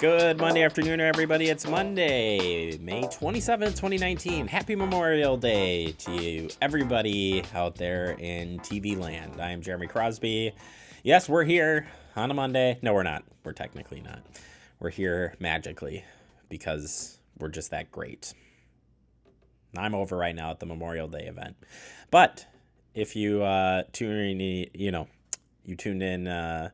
Good Monday afternoon, everybody. It's Monday, May 27th, 2019. Happy Memorial Day to you, everybody out there in TV land. I am Jeremy Crosby. Yes, we're here on a Monday. No, we're not. We're technically not. We're here magically because we're just that great. I'm over right now at the Memorial Day event. But if you tuned in,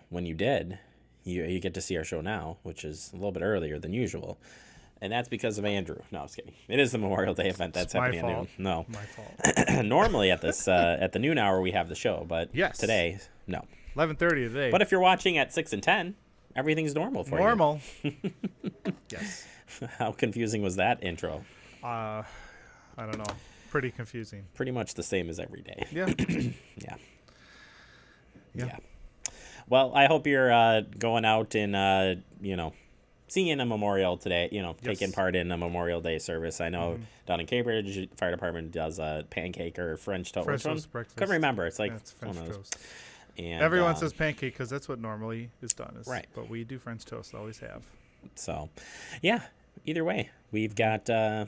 when you did, you get to see our show now, which is a little bit earlier than usual. And that's because of Andrew. No, I was kidding. It is the Memorial Day event that's happening at noon. No. My fault. Normally at this at the noon hour we have the show, but yes. Today, no. 11:30 today. But if you're watching at 6 and 10, everything's normal for you. Normal. Yes. How confusing was that intro? I don't know. Pretty confusing. Pretty much the same as every day. Yeah. Yeah. Well, I hope you're going out and, seeing a memorial today, taking part in a Memorial Day service. I know down in Cambridge, fire department does a pancake or French toast. French toast breakfast. Couldn't remember. It's like it's French toast. And, everyone says pancake because that's what normally is done. Right. But we do French toast, always have. So, yeah, either way, we've got a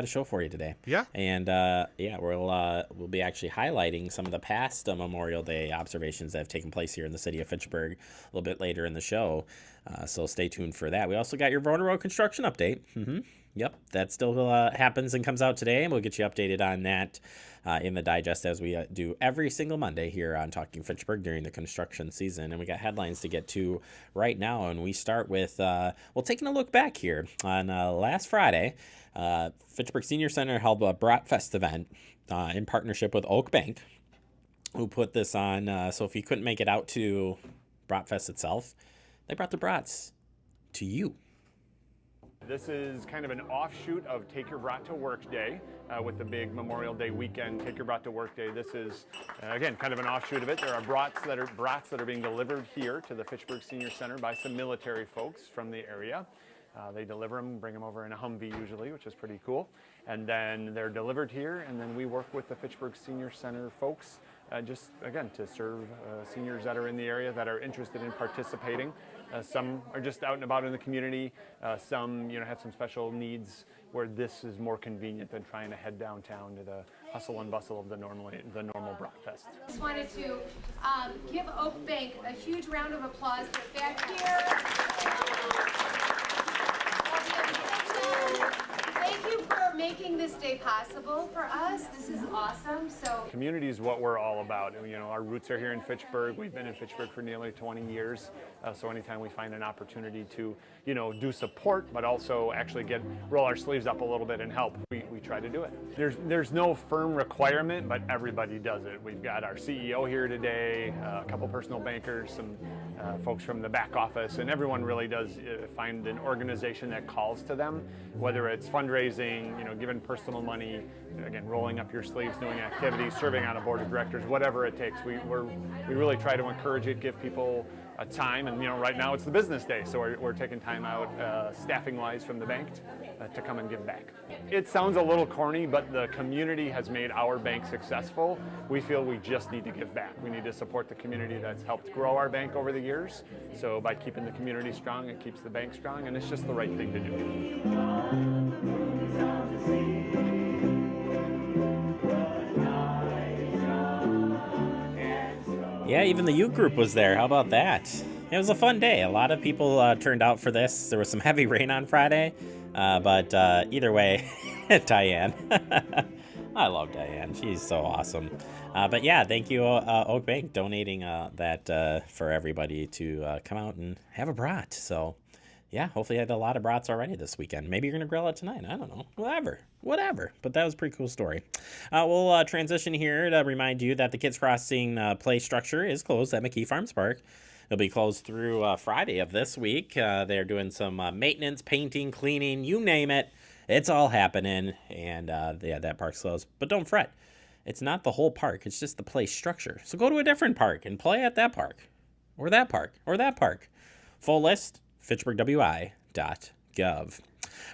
show for you today. Yeah. And, we'll be actually highlighting some of the past Memorial Day observations that have taken place here in the city of Fitchburg a little bit later in the show. So stay tuned for that. We also got your Verona Road construction update. Yep, that still happens and comes out today, and we'll get you updated on that in the digest as we do every single Monday here on Talking Fitchburg during the construction season. And we got headlines to get to right now, and we start with, taking a look back here on last Friday. Fitchburg Senior Center held a Bratfest event in partnership with Oak Bank, who put this on. So if you couldn't make it out to Bratfest itself, they brought the brats to you. This is kind of an offshoot of Take Your Brat to Work Day with the big Memorial Day weekend, Take Your Brat to Work Day. This is, again, kind of an offshoot of it. There are brats that are being delivered here to the Fitchburg Senior Center by some military folks from the area. They deliver them, bring them over in a Humvee usually, which is pretty cool. And then they're delivered here, and then we work with the Fitchburg Senior Center folks just, again, to serve seniors that are in the area that are interested in participating. Some are just out and about in the community. Some, have some special needs where this is more convenient than trying to head downtown to the hustle and bustle of the normal Bratfest. I just wanted to give Oak Bank a huge round of applause. They're back here. Thank you for making this day possible for us. This is awesome. Community is what we're all about. Our roots are here in Fitchburg. We've been in Fitchburg for nearly 20 years. So anytime we find an opportunity to, do support, but also actually roll our sleeves up a little bit and help, we try to do it. There's no firm requirement, but everybody does it. We've got our CEO here today, a couple personal bankers, some folks from the back office, and everyone really does find an organization that calls to them, whether it's fundraising, giving personal money, again, rolling up your sleeves, doing activities, serving on a board of directors, whatever it takes. We really try to encourage it, give people a time, and right now it's the business day, so we're taking time out staffing-wise from the bank to come and give back. It sounds a little corny, but the community has made our bank successful. We feel we just need to give back. We need to support the community that's helped grow our bank over the years. So by keeping the community strong, it keeps the bank strong, and it's just the right thing to do. Yeah, even the youth group was there. How about that? It was a fun day. A lot of people turned out for this. There was some heavy rain on Friday, but either way, Diane. I love Diane. She's so awesome. But yeah, thank you, Oak Bank, donating that for everybody to come out and have a brat. So yeah, hopefully you had a lot of brats already this weekend. Maybe you're going to grill it tonight. I don't know. Whatever. But that was a pretty cool story. We'll transition here to remind you that the Kids Crossing play structure is closed at McKee Farms Park. It'll be closed through Friday of this week. They're doing some maintenance, painting, cleaning, you name it. It's all happening. And that park's closed. But don't fret. It's not the whole park. It's just the play structure. So go to a different park and play at that park. Or that park. Or that park. Full list, fitchburgwi.gov.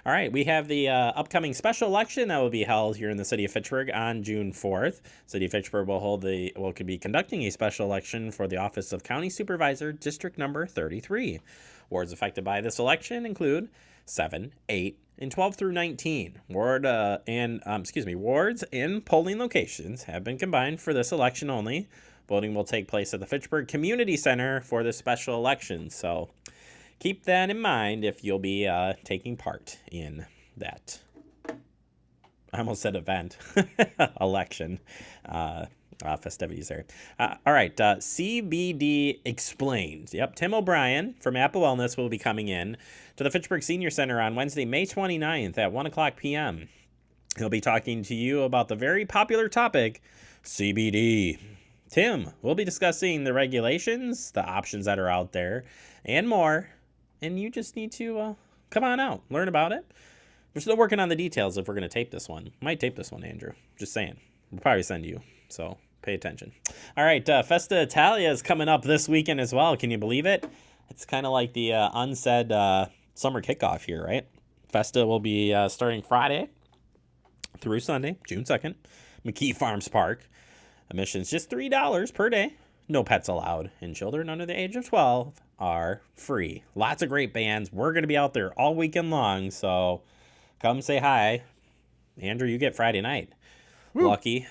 All right, we have the upcoming special election that will be held here in the city of Fitchburg on June 4th. City of Fitchburg could be conducting a special election for the office of County Supervisor, District Number 33. Wards affected by this election include 7, 8, and 12 through 19. Wards and polling locations have been combined for this election only. Voting will take place at the Fitchburg Community Center for this special election. So keep that in mind if you'll be taking part in that. I almost said event. Election. Festivities there. All right. CBD Explained. Yep. Tim O'Brien from Apple Wellness will be coming in to the Fitchburg Senior Center on Wednesday, May 29th at 1 o'clock p.m. He'll be talking to you about the very popular topic, CBD. Tim will be discussing the regulations, the options that are out there, and more. And you just need to come on out, learn about it. We're still working on the details if we're going to tape this one. Might tape this one, Andrew. Just saying. We'll probably send you. So pay attention. All right. Festa Italia is coming up this weekend as well. Can you believe it? It's kind of like the unsaid summer kickoff here, right? Festa will be starting Friday through Sunday, June 2nd. McKee Farms Park. Admissions just $3 per day. No pets allowed. And children under the age of 12 are free. Lots of great bands. We're going to be out there all weekend long. So come say hi. Andrew, you get Friday night. Woo. Lucky.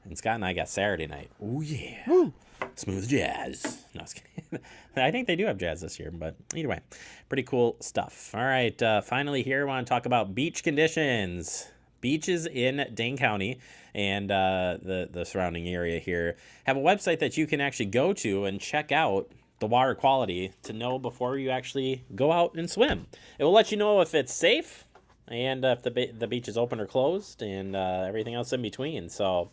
And Scott and I got Saturday night. Oh, yeah. Woo. Smooth jazz. No, I was kidding. I think they do have jazz this year, but either way, pretty cool stuff. All right. Finally here, I want to talk about beach conditions. Beaches in Dane County and the surrounding area here have a website that you can actually go to and check out the water quality to know before you actually go out and swim. It will let you know if it's safe and if the beach is open or closed and everything else in between. So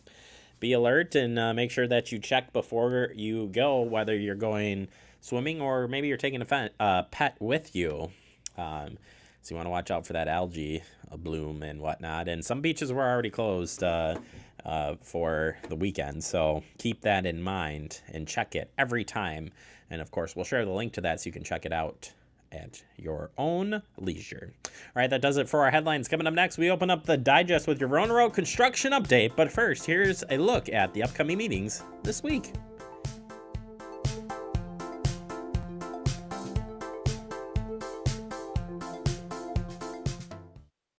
be alert and make sure that you check before you go, whether you're going swimming or maybe you're taking a pet with you. So you want to watch out for that algae bloom and whatnot. And some beaches were already closed for the weekend. So keep that in mind and check it every time. And of course, we'll share the link to that so you can check it out at your own leisure. All right, that does it for our headlines. Coming up next, we open up the digest with your Verona Road construction update. But first, here's a look at the upcoming meetings this week.